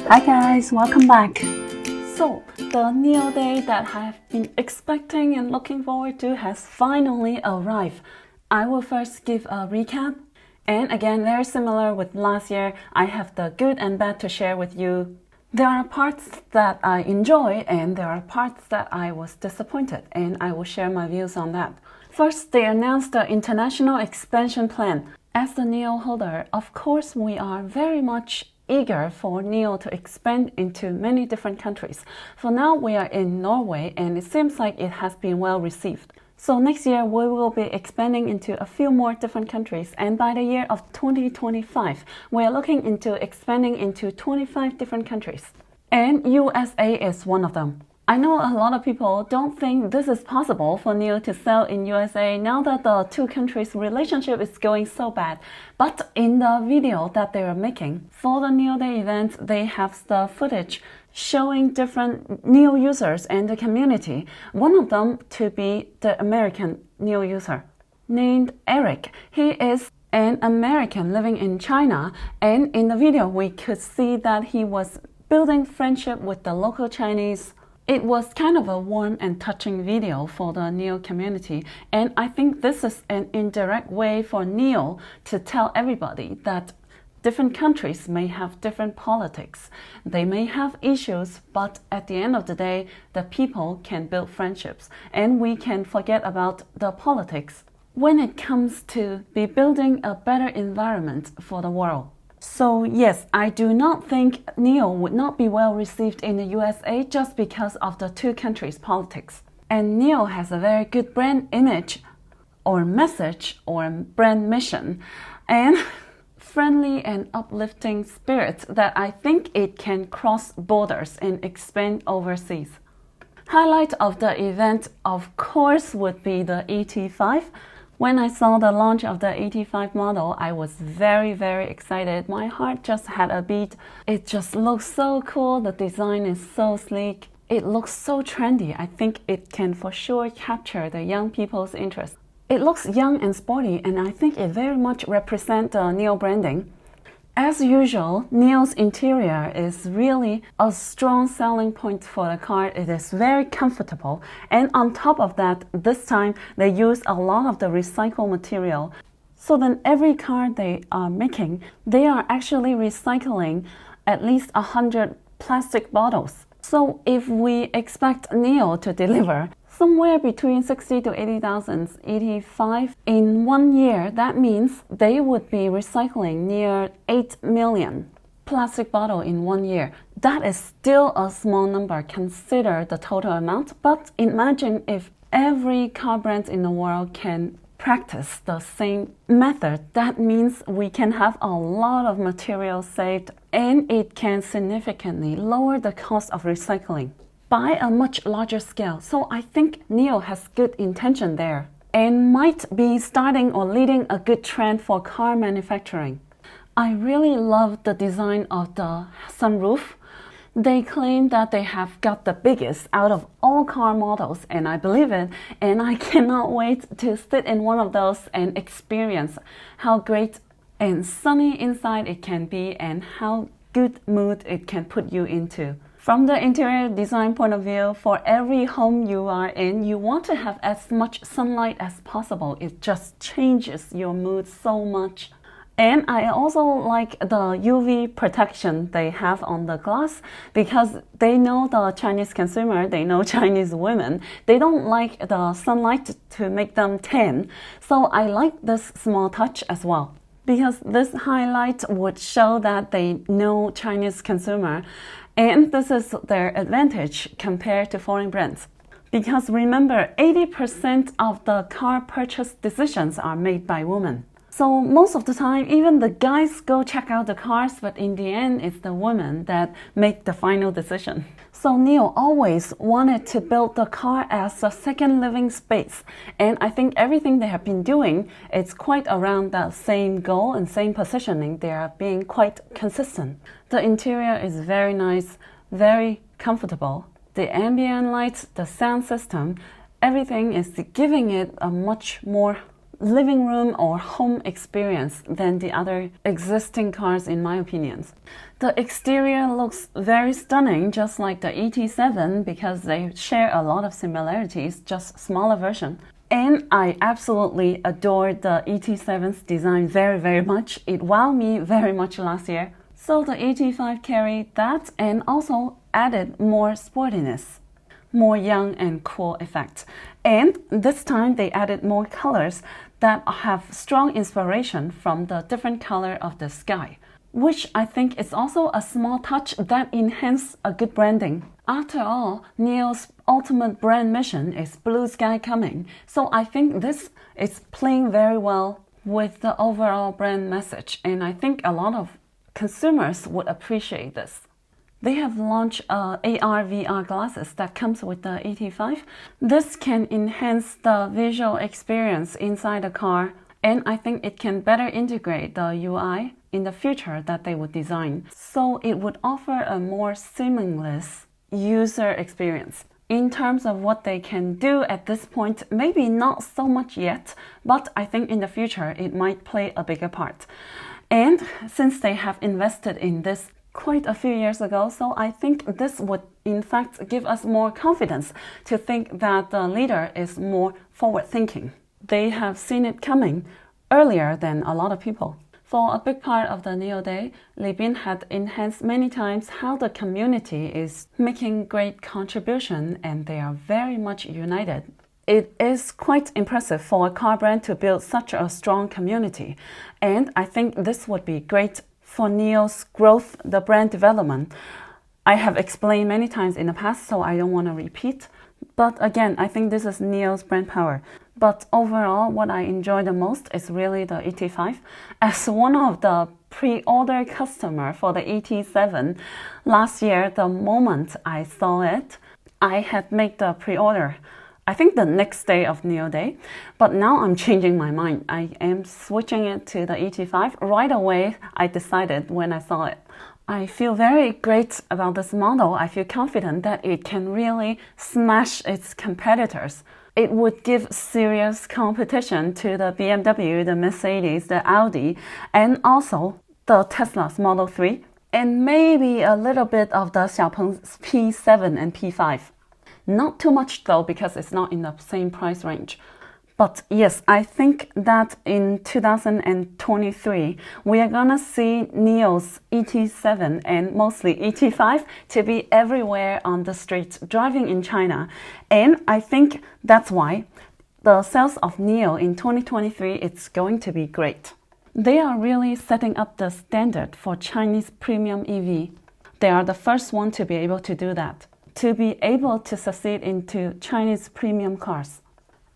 Hi guys, welcome back. So, the NIO day that I have been expecting and looking forward to has finally arrived. I will first give a recap. And again, very similar with last year, I have the good and bad to share with you. There are parts that I enjoy and there are parts that I was disappointed, and I will share my views on that. First, they announced the international expansion plan. As the NIO holder, of course, we are very much eager for NIO to expand into many different countries. For now, we are in Norway and it seems like it has been well received. So next year, we will be expanding into a few more different countries, and by the year of 2025, we are looking into expanding into 25 different countries. And USA is one of them. I know a lot of people don't think this is possible for NIO to sell in USA now that the two countries' relationship is going so bad. But in the video that they are making for the NIO Day event, they have the footage showing different NIO users and the community. One of them to be the American NIO user named Eric. He is an American living in China, and in the video we could see that he was building friendship with the local Chinese. It was kind of a warm and touching video for the NIO community, and I think this is an indirect way for NIO to tell everybody that different countries may have different politics. They may have issues, but at the end of the day, the people can build friendships, and we can forget about the politics when it comes to be building a better environment for the world. So yes, I do not think NIO would not be well received in the USA just because of the two countries' politics. And NIO has a very good brand image or message or brand mission and friendly and uplifting spirit that I think it can cross borders and expand overseas. Highlight of the event, of course, would be the ET5. When I saw the launch of the ET5 model, I was very, very excited. My heart just had a beat. It just looks so cool. The design is so sleek. It looks so trendy. I think it can for sure capture the young people's interest. It looks young and sporty, and I think it very much represents the NIO branding. As usual, NIO's interior is really a strong selling point for the car. It is very comfortable, and on top of that, this time they use a lot of the recycled material. So then every car they are making, they are actually recycling at least 100 plastic bottles. So if we expect NIO to deliver somewhere between 60 to 80,000 ET5 in 1 year, that means they would be recycling near 8 million plastic bottles in 1 year. That is still a small number, consider the total amount, but imagine if every car brand in the world can practice the same method. That means we can have a lot of material saved, and it can significantly lower the cost of recycling by a much larger scale. So I think NIO has good intention there and might be starting or leading a good trend for car manufacturing. I really love the design of the sunroof. They claim that they have got the biggest out of all car models, and I believe it, and I cannot wait to sit in one of those and experience how great and sunny inside it can be and how good mood it can put you into. From the interior design point of view, for every home you are in, you want to have as much sunlight as possible. It just changes your mood so much. And I also like the UV protection they have on the glass, because they know the Chinese consumer, they know Chinese women. They don't like the sunlight to make them tan. So I like this small touch as well, because this highlight would show that they know Chinese consumer. And this is their advantage compared to foreign brands. Because remember, 80% of the car purchase decisions are made by women. So most of the time, even the guys go check out the cars, but in the end, it's the women that make the final decision. So NIO always wanted to build the car as a second living space. And I think everything they have been doing is quite around that same goal and same positioning. They are being quite consistent. The interior is very nice, very comfortable. The ambient lights, the sound system, everything is giving it a much more living room or home experience than the other existing cars in my opinion. The exterior looks very stunning, just like the ET7, because they share a lot of similarities, just smaller version. And I absolutely adore the ET7's design very, very much. It wowed me very much last year. So the ET5 carried that and also added more sportiness, more young and cool effect. And this time they added more colors that have strong inspiration from the different color of the sky, which I think is also a small touch that enhances a good branding. After all, NIO's ultimate brand mission is blue sky coming, so I think this is playing very well with the overall brand message, and I think a lot of consumers would appreciate this. They have launched AR/VR glasses that comes with the ET5. This can enhance the visual experience inside the car, and I think it can better integrate the UI in the future that they would design. So it would offer a more seamless user experience. In terms of what they can do at this point, maybe not so much yet, but I think in the future it might play a bigger part. And since they have invested in this quite a few years ago, so I think this would in fact give us more confidence to think that the leader is more forward-thinking. They have seen it coming earlier than a lot of people. For a big part of the NIO Day, Li Bin had enhanced many times how the community is making great contribution and they are very much united. It is quite impressive for a car brand to build such a strong community, and I think this would be great for NIO's growth, the brand development. I have explained many times in the past, so I don't want to repeat. But again, I think this is NIO's brand power. But overall, what I enjoy the most is really the ET5. As one of the pre-order customer for the ET7, last year, the moment I saw it, I had made the pre-order. I think the next day of NIO Day, but now I'm changing my mind. I am switching it to the ET5. Right away, I decided when I saw it. I feel very great about this model. I feel confident that it can really smash its competitors. It would give serious competition to the BMW, the Mercedes, the Audi, and also the Tesla's Model 3, and maybe a little bit of the Xiaopeng's P7 and P5. Not too much though, because it's not in the same price range. But yes, I think that in 2023, we are gonna see NIO's ET7 and mostly ET5 to be everywhere on the streets driving in China. And I think that's why the sales of NIO in 2023 it's going to be great. They are really setting up the standard for Chinese premium EV. They are the first one to be able to do that, to be able to succeed into Chinese premium cars.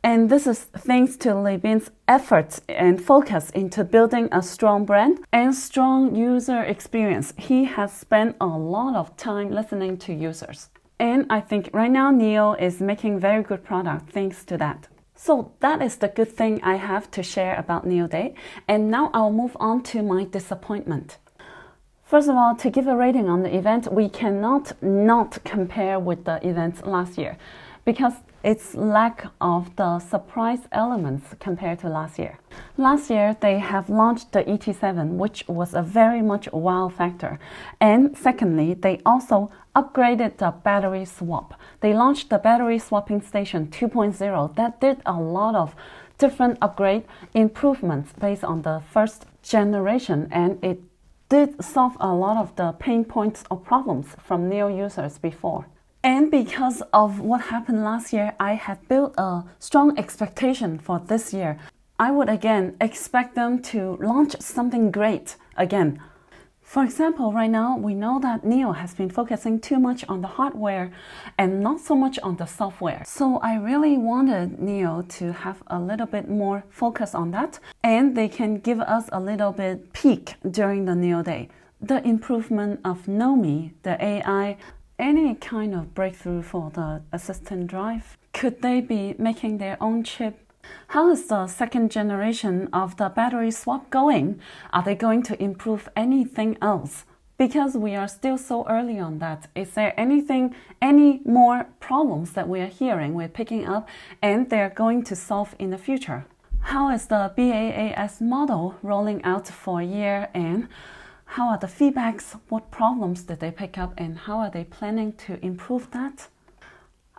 And this is thanks to Li Bin's efforts and focus into building a strong brand and strong user experience. He has spent a lot of time listening to users. And I think right now NIO is making very good product thanks to that. So that is the good thing I have to share about NIO Day. And now I'll move on to my disappointment. First of all, to give a rating on the event, we cannot not compare with the events last year because its lack of the surprise elements compared to last year. Last year, they have launched the ET7, which was a very much wow factor. And secondly, they also upgraded the battery swap. They launched the battery swapping station 2.0 that did a lot of different upgrade improvements based on the first generation, and it did solve a lot of the pain points or problems from NIO users before. And because of what happened last year, I had built a strong expectation for this year. I would again expect them to launch something great again. For example, right now, we know that NIO has been focusing too much on the hardware and not so much on the software. So I really wanted NIO to have a little bit more focus on that, and they can give us a little bit peek during the NIO Day. The improvement of Nomi, the AI, any kind of breakthrough for the assistant drive. Could they be making their own chip? How is the second generation of the battery swap going? Are they going to improve anything else? Because we are still so early on that, is there any more problems that we are hearing, we're picking up, and they're going to solve in the future? How is the BAAS model rolling out for a year, and how are the feedbacks? What problems did they pick up, and how are they planning to improve that?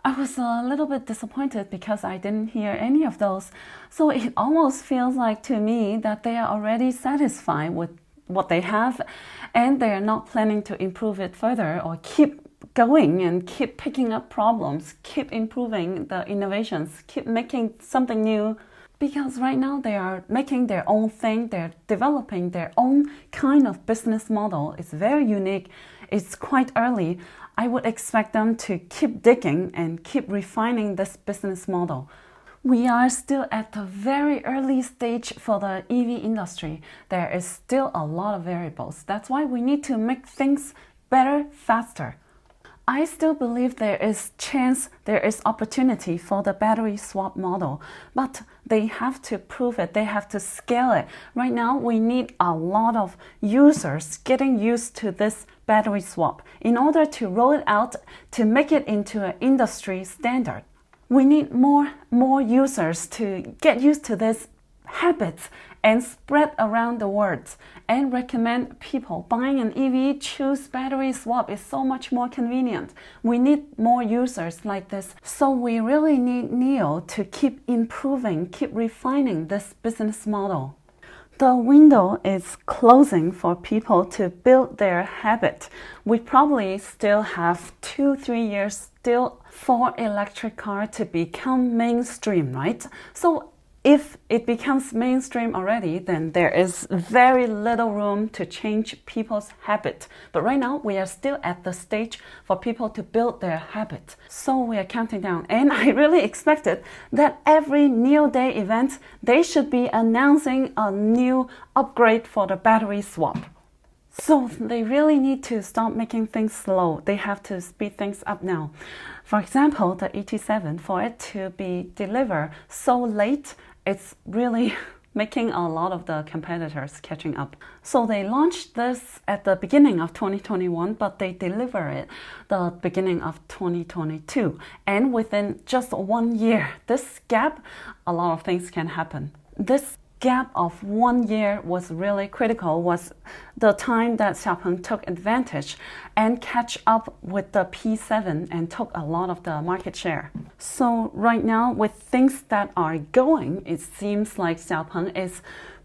I was a little bit disappointed because I didn't hear any of those. So it almost feels like to me that they are already satisfied with what they have and they are not planning to improve it further or keep going and keep picking up problems, keep improving the innovations, keep making something new. Because right now they are making their own thing, they're developing their own kind of business model. It's very unique, it's quite early. I would expect them to keep digging and keep refining this business model. We are still at the very early stage for the EV industry. There is still a lot of variables. That's why we need to make things better, faster. I still believe there is chance, there is opportunity for the battery swap model, but they have to prove it, they have to scale it. Right now, we need a lot of users getting used to this battery swap in order to roll it out, to make it into an industry standard. We need more users to get used to this habits and spread around the world and recommend people buying an EV, choose battery swap is so much more convenient. We need more users like this. So we really need NIO to keep improving, keep refining this business model. The window is closing for people to build their habit. We probably still have 2-3 years still for electric car to become mainstream, right? So if it becomes mainstream already, then there is very little room to change people's habit. But right now, we are still at the stage for people to build their habit. So we are counting down. And I really expected that every NIO Day event, they should be announcing a new upgrade for the battery swap. So they really need to stop making things slow. They have to speed things up now. For example, the ET7, for it to be delivered so late, it's really making a lot of the competitors catching up. So they launched this at the beginning of 2021, but they deliver it the beginning of 2022. And within just 1 year, this gap, a lot of things can happen. This gap of 1 year was really critical, was the time that Xiaopeng took advantage and catch up with the P7 and took a lot of the market share. So right now, with things that are going, it seems like Xiaopeng is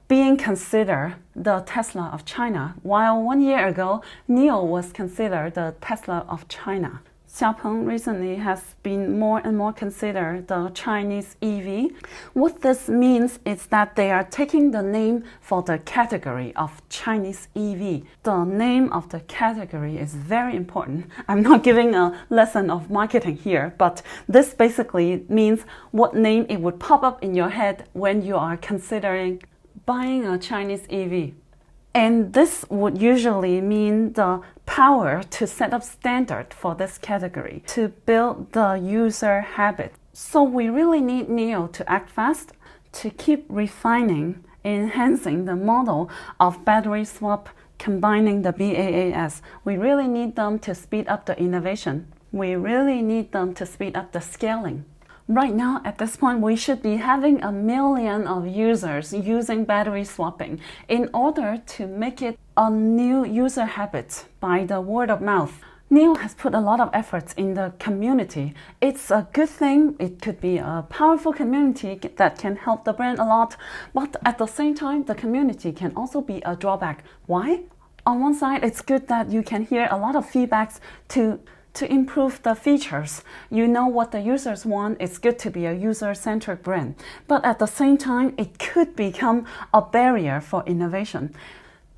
being considered the Tesla of China, while 1 year ago, NIO was considered the Tesla of China. Xiaopeng recently has been more and more considered the Chinese EV. What this means is that they are taking the name for the category of Chinese EV. The name of the category is very important. I'm not giving a lesson of marketing here, but this basically means what name it would pop up in your head when you are considering buying a Chinese EV. And this would usually mean the power to set up standard for this category, to build the user habit. So we really need NIO to act fast, to keep refining, enhancing the model of battery swap, combining the BAAS. We really need them to speed up the innovation. We really need them to speed up the scaling. Right now, at this point, we should be having 1 million of users using battery swapping in order to make it a new user habit by the word of mouth. NIO has put a lot of efforts in the community. It's a good thing. It could be a powerful community that can help the brand a lot. But at the same time, the community can also be a drawback. Why? On one side, it's good that you can hear a lot of feedbacks to improve the features. You know what the users want. It's good to be a user-centric brand. But at the same time, it could become a barrier for innovation.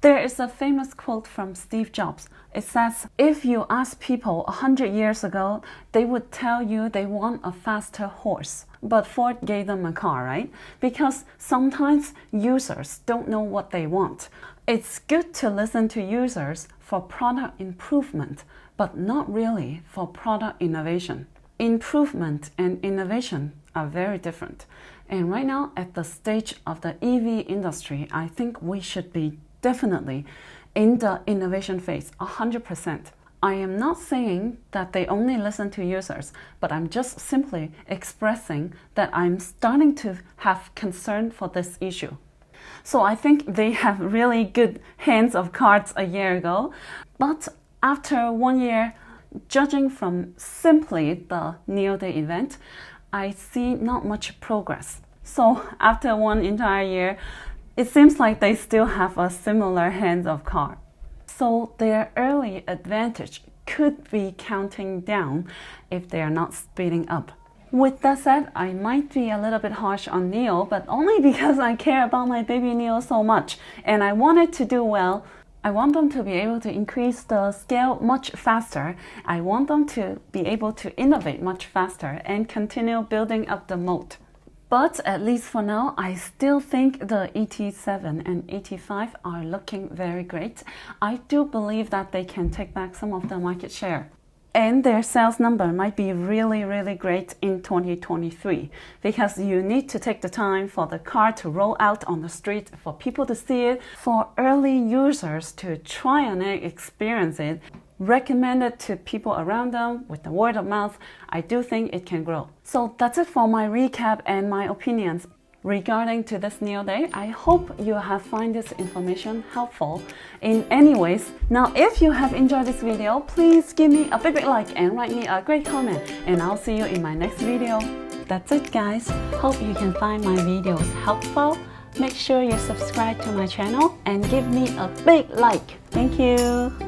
There is a famous quote from Steve Jobs. It says, if you ask people 100 years ago, they would tell you they want a faster horse. But Ford gave them a car, right? Because sometimes users don't know what they want. It's good to listen to users for product improvement, but not really for product innovation. Improvement and innovation are very different. And right now, at the stage of the EV industry, I think we should be definitely in the innovation phase, 100%. I am not saying that they only listen to users, but I'm just simply expressing that I'm starting to have concern for this issue. So I think they have really good hands of cards a year ago, but after 1 year, judging from simply the NIO Day event, I see not much progress. So after 1 entire year, it seems like they still have a similar hands of cards. So their early advantage could be counting down if they are not speeding up. With that said, I might be a little bit harsh on NIO, but only because I care about my baby NIO so much and I want it to do well. I want them to be able to increase the scale much faster. I want them to be able to innovate much faster and continue building up the moat. But at least for now, I still think the ET7 and ET5 are looking very great. I do believe that they can take back some of the market share. And their sales number might be really, really great in 2023 because you need to take the time for the car to roll out on the street, for people to see it, for early users to try and experience it, recommend it to people around them with the word of mouth. I do think it can grow. So that's it for my recap and my opinions regarding to this NIO Day. I hope you have found this information helpful in any ways. Now, if you have enjoyed this video, please give me a big like and write me a great comment, and I'll see you in my next video. That's it, guys. Hope you can find my videos helpful. Make sure you subscribe to my channel and give me a big like. Thank you.